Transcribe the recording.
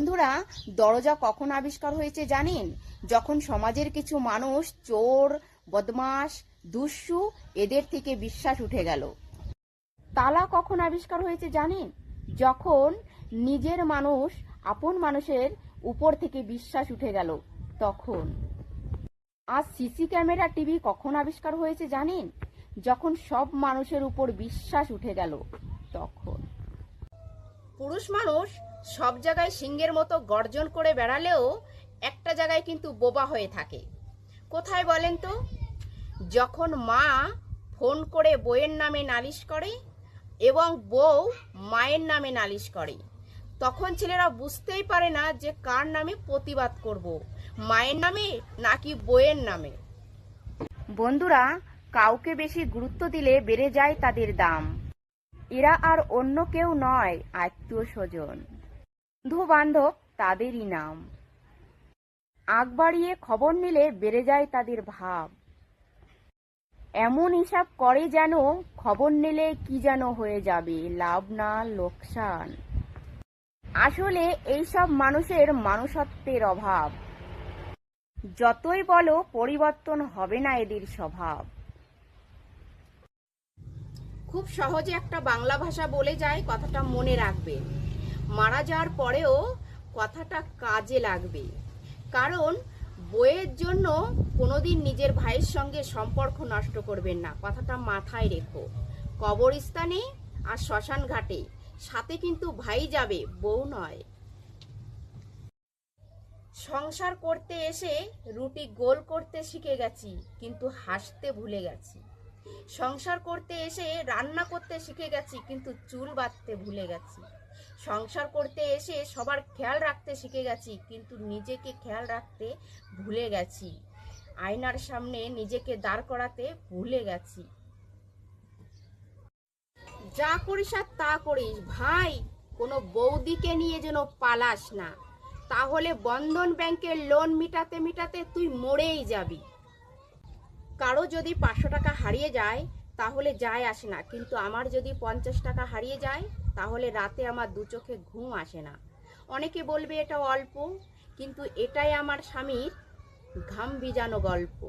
বন্ধুরা, দরজা কখন আবিষ্কার হয়েছে জানেন? যখন সমাজের কিছু মানুষ চোর, বদমাশ, দুষ্টু এদের থেকে বিশ্বাস উঠে গেল। তালা কখন আবিষ্কার হয়েছে জানেন? যখন নিজের মানুষ আপন মানুষের উপর থেকে বিশ্বাস উঠে গেল তখন। আর সিসি ক্যামেরা, টিভি কখন আবিষ্কার হয়েছে জানেন? যখন সব মানুষের উপর বিশ্বাস উঠে গেল তখন। পুরুষ মানুষ সব জায়গায় সিংহের মতো গর্জন করে বেড়ালেও একটা জায়গায় কিন্তু বোবা হয়ে থাকে। কোথায় বলেন তো? যখন মা ফোন করে বউয়ের নামে নালিশ করে এবং বউ মায়ের নামে নালিশ করে, তখন ছেলেরা বুঝতেই পারে না যে কার নামে প্রতিবাদ করব, মায়ের নামে নাকি বউয়ের নামে। বন্ধুরা, কাউকে বেশি গুরুত্ব দিলে বেড়ে যায় তাদের দাম। এরা আর অন্য কেউ নয়, আত্মীয় স্বজন, বন্ধু বান্ধব তাদেরই নাম। আগ বাড়িয়ে খবর নিলে বেড়ে যায় তাদের ভাব। এমন হিসাব করে যেন খবর নিলে কি যেন হয়ে যাবে, লাভ না লোকসান। আসলে এইসব মানুষের মানুষত্বের অভাব। যতই বলো পরিবর্তন হবে না এদের স্বভাব। খুব সহজে একটা বাংলা ভাষা বলে যায়, কথাটা মনে রাখবেন। মারা যাওয়ার পরেও কথাটা কাজে লাগবে। কারণ বইয়ের জন্য কোনোদিন নিজের ভাইয়ের সঙ্গে সম্পর্ক নষ্ট করবেন না, কথাটা মাথায় রেখো। কবরস্থানে আর শ্মশান ঘাটে সাথে কিন্তু ভাই যাবে, বউ নয়। সংসার করতে এসে রুটি গোল করতে শিখে গেছি, কিন্তু হাসতে ভুলে গেছি। সংসার করতে এসে রান্না করতে শিখে গেছি, কিন্তু চুল বাঁধতে ভুলে গেছি। সংসার করতে এসে সবার খেয়াল রাখতে শিখে গেছি, কিন্তু নিজেকে খেয়াল রাখতে ভুলে গেছি। আয়নার সামনে নিজেকে দাঁড় করাতে ভুলে গেছি। যা করিস আর তা করিস ভাই, কোনো বৌদিকে নিয়ে যেন পালাস না, তাহলে বন্ধন ব্যাংকের লোন মিটাতে মিটাতে তুই মরেই যাবি। কারো যদি 500 টাকা হারিয়ে যায় তাহলে যায় আসে না, কিন্তু আমার যদি 50 টাকা হারিয়ে যায় তাহলে রাতে আমার দু চোখে ঘুম আসে না। অনেকে বলবে এটা অল্প, কিন্তু এটাই আমার স্বামীর ঘাম ভিজানো গল্প।